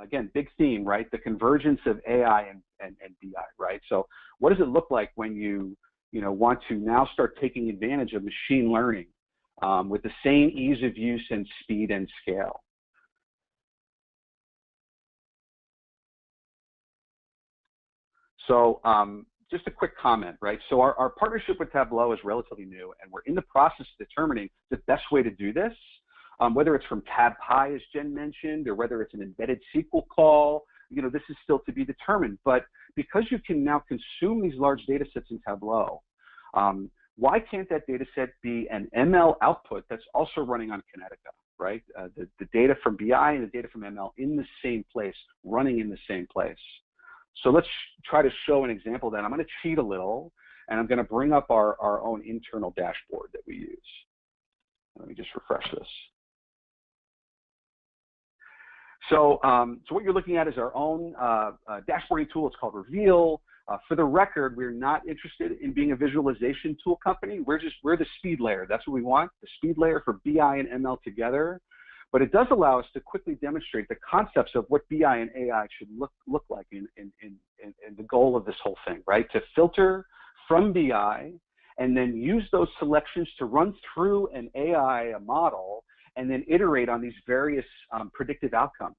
again, big theme, right? The convergence of AI and BI, right? So what does it look like when you want to now start taking advantage of machine learning with the same ease of use and speed and scale? So just a quick comment, right? So our partnership with Tableau is relatively new, and we're in the process of determining the best way to do this, whether it's from TabPy, as Jen mentioned, or whether it's an embedded SQL call. This is still to be determined. But because you can now consume these large data sets in Tableau, why can't that data set be an ML output that's also running on Kinetica, right? The data from BI and the data from ML in the same place, running in the same place. So let's try to show an example of that. I'm going to cheat a little, and I'm going to bring up our own internal dashboard that we use. Let me just refresh this. So what you're looking at is our own dashboarding tool. It's called Reveal. For the record, we're not interested in being a visualization tool company. We're the speed layer. That's what we want, the speed layer for BI and ML together. But it does allow us to quickly demonstrate the concepts of what BI and AI should look like in the goal of this whole thing, right? To filter from BI and then use those selections to run through an AI model and then iterate on these various predictive outcomes.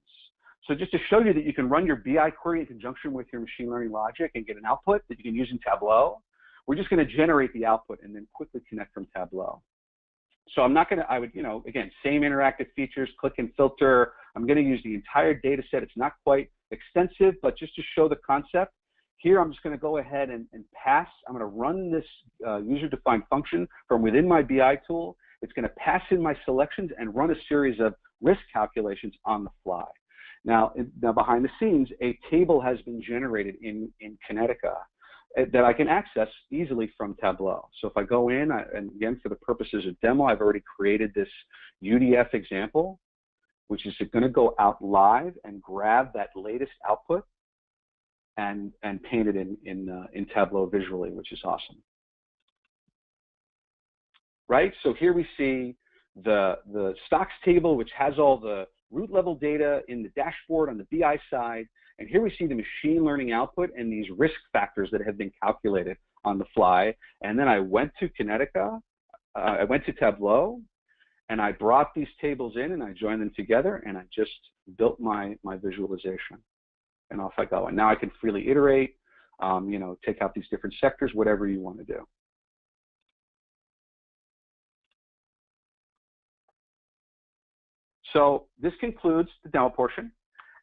So just to show you that you can run your BI query in conjunction with your machine learning logic and get an output that you can use in Tableau, we're just going to generate the output and then quickly connect from Tableau. So I'm not going to, again, same interactive features, click and filter. I'm going to use the entire data set. It's not quite extensive, but just to show the concept, here I'm just going to go ahead and pass. I'm going to run this user-defined function from within my BI tool. It's going to pass in my selections and run a series of risk calculations on the fly. Now behind the scenes, a table has been generated in Kinetica that I can access easily from Tableau. So if I go in, and again, for the purposes of demo, I've already created this UDF example, which is going to go out live and grab that latest output and paint it in Tableau visually, which is awesome. Right, so here we see the stocks table, which has all the root level data in the dashboard on the BI side. And here we see the machine learning output and these risk factors that have been calculated on the fly. And then I went to Kinetica, I went to Tableau, and I brought these tables in and I joined them together and I just built my visualization. And off I go. And now I can freely iterate, take out these different sectors, whatever you want to do. So this concludes the demo portion.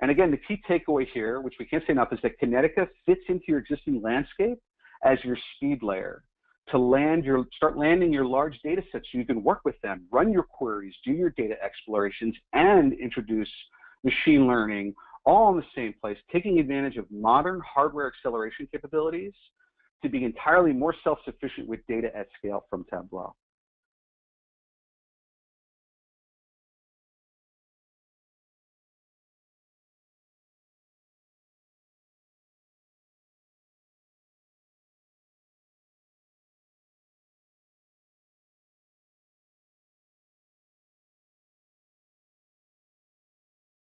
And again, the key takeaway here, which we can't say enough, is that Kinetica fits into your existing landscape as your speed layer to start landing your large data sets so you can work with them, run your queries, do your data explorations, and introduce machine learning all in the same place, taking advantage of modern hardware acceleration capabilities to be entirely more self-sufficient with data at scale from Tableau.